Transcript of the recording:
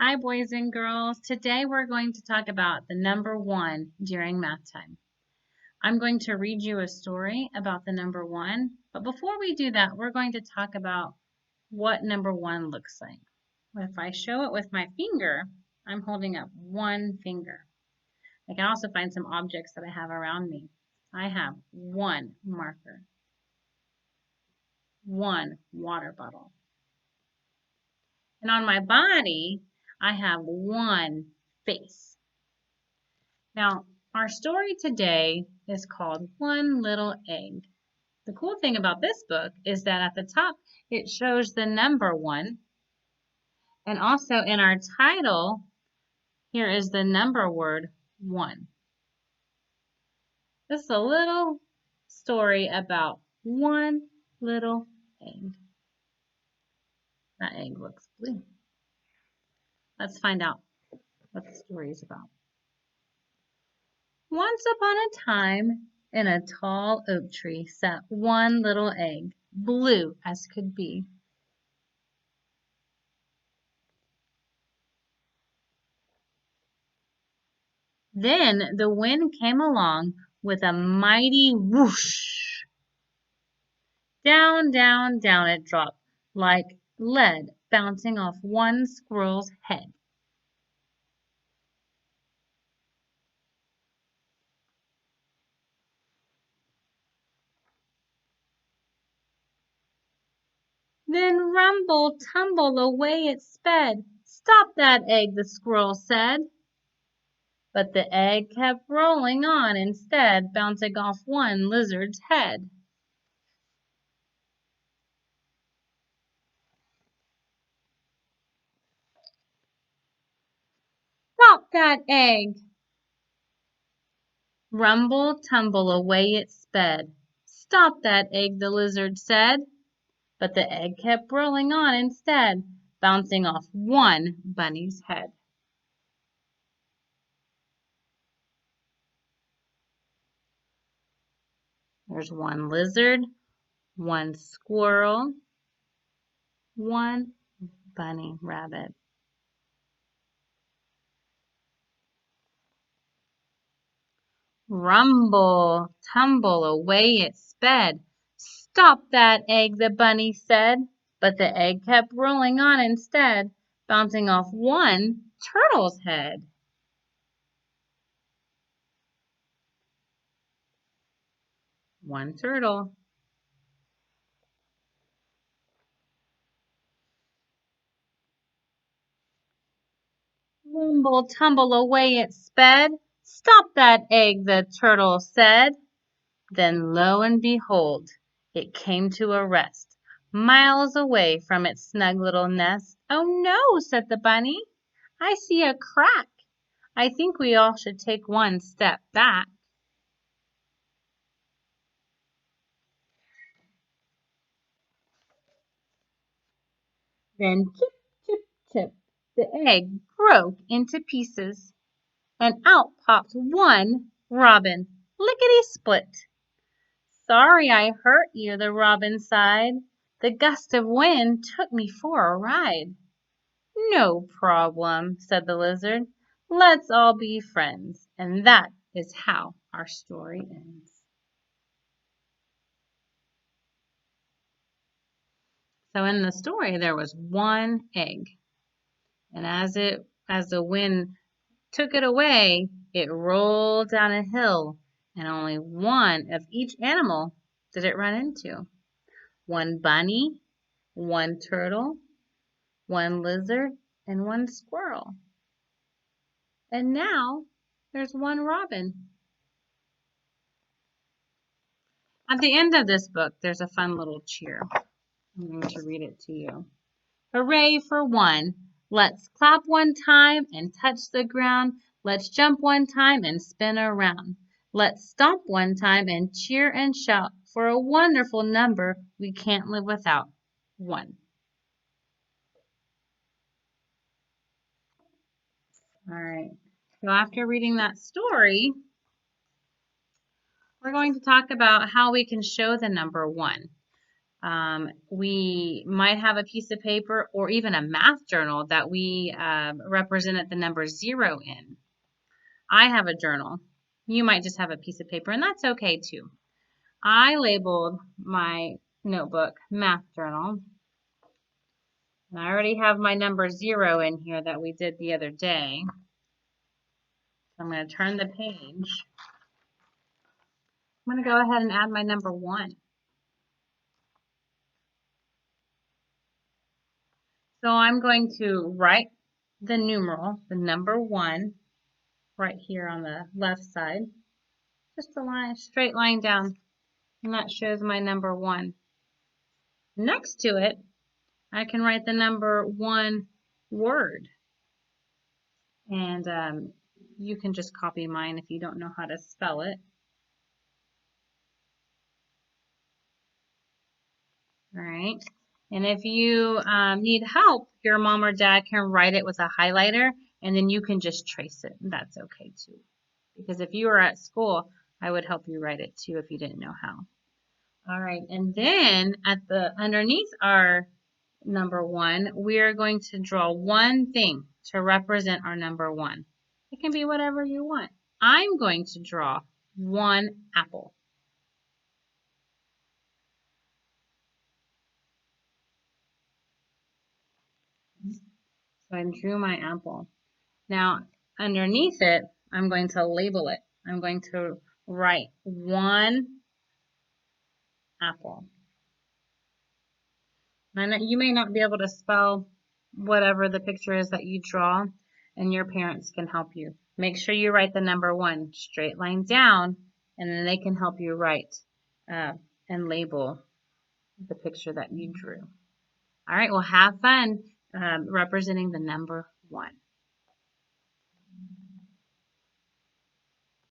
Hi, boys and girls. Today we're going to talk about the number 1 during math time. I'm going to read you a story about the number 1, but before we do that, we're going to talk about what number 1 looks like. If I show it with my finger, I'm holding up one finger. I can also find some objects that I have around me. I have one marker, one water bottle. And on my body, I have one face. Now, our story today is called One Little Egg. The cool thing about this book is that at the top, it shows the number 1. And also in our title, here is the number word 1. This is a little story about one little egg. That egg looks blue. Let's find out what the story is about. Once upon a time, in a tall oak tree sat one little egg, blue as could be. Then the wind came along with a mighty whoosh. Down, down, down it dropped, like lead bouncing off one squirrel's head. Then rumble, tumble, away it sped. Stop that egg, the squirrel said. But the egg kept rolling on instead, bouncing off one lizard's head. Stop that egg! Rumble, tumble, away it sped. Stop that egg, the lizard said. But the egg kept rolling on instead, bouncing off one bunny's head. There's one lizard, one squirrel, one bunny rabbit. Rumble, tumble, away it sped. Stop that egg, the bunny said. But the egg kept rolling on instead, bouncing off one turtle's head. One turtle. Rumble, tumble, away it sped. Stop that egg, the turtle said. Then lo and behold, it came to a rest, miles away from its snug little nest. Oh no, said the bunny, I see a crack. I think we all should take one step back. Then chip, chip, chip, the egg broke into pieces, and out popped one robin, lickety-split. Sorry I hurt you, the robin sighed. The gust of wind took me for a ride. No problem, said the lizard. Let's all be friends. And that is how our story ends. So in the story, there was one egg. And as the wind took it away, it rolled down a hill, and only one of each animal did it run into. One bunny, one turtle, one lizard, and one squirrel. And now there's one robin. At the end of this book, there's a fun little cheer. I'm going to read it to you. Hooray for one. Let's clap one time and touch the ground. Let's jump one time and spin around. Let's stomp one time and cheer and shout for a wonderful number we can't live without. 1. All right. So after reading that story, we're going to talk about how we can show the number 1. We might have a piece of paper or even a math journal that we represented the number 0 in. I have a journal. You might just have a piece of paper, and that's okay too. I labeled my notebook Math Journal. And I already have my number 0 in here that we did the other day. So I'm going to turn the page. I'm going to go ahead and add my number 1. So I'm going to write the numeral, the number 1, right here on the left side. Just a line, straight line down, and that shows my number 1. Next to it, I can write the number 1 word. And you can just copy mine if you don't know how to spell it. All right. And if you need help, your mom or dad can write it with a highlighter, and then you can just trace it. That's okay too. Because if you were at school, I would help you write it too if you didn't know how. All right. And then at the underneath our number 1, we are going to draw one thing to represent our number 1. It can be whatever you want. I'm going to draw 1 apple. So I drew my apple. Now, underneath it, I'm going to label it. I'm going to write 1 apple. And you may not be able to spell whatever the picture is that you draw, and your parents can help you. Make sure you write the number 1 straight line down, and then they can help you write and label the picture that you drew. All right, well, have fun representing the number 1.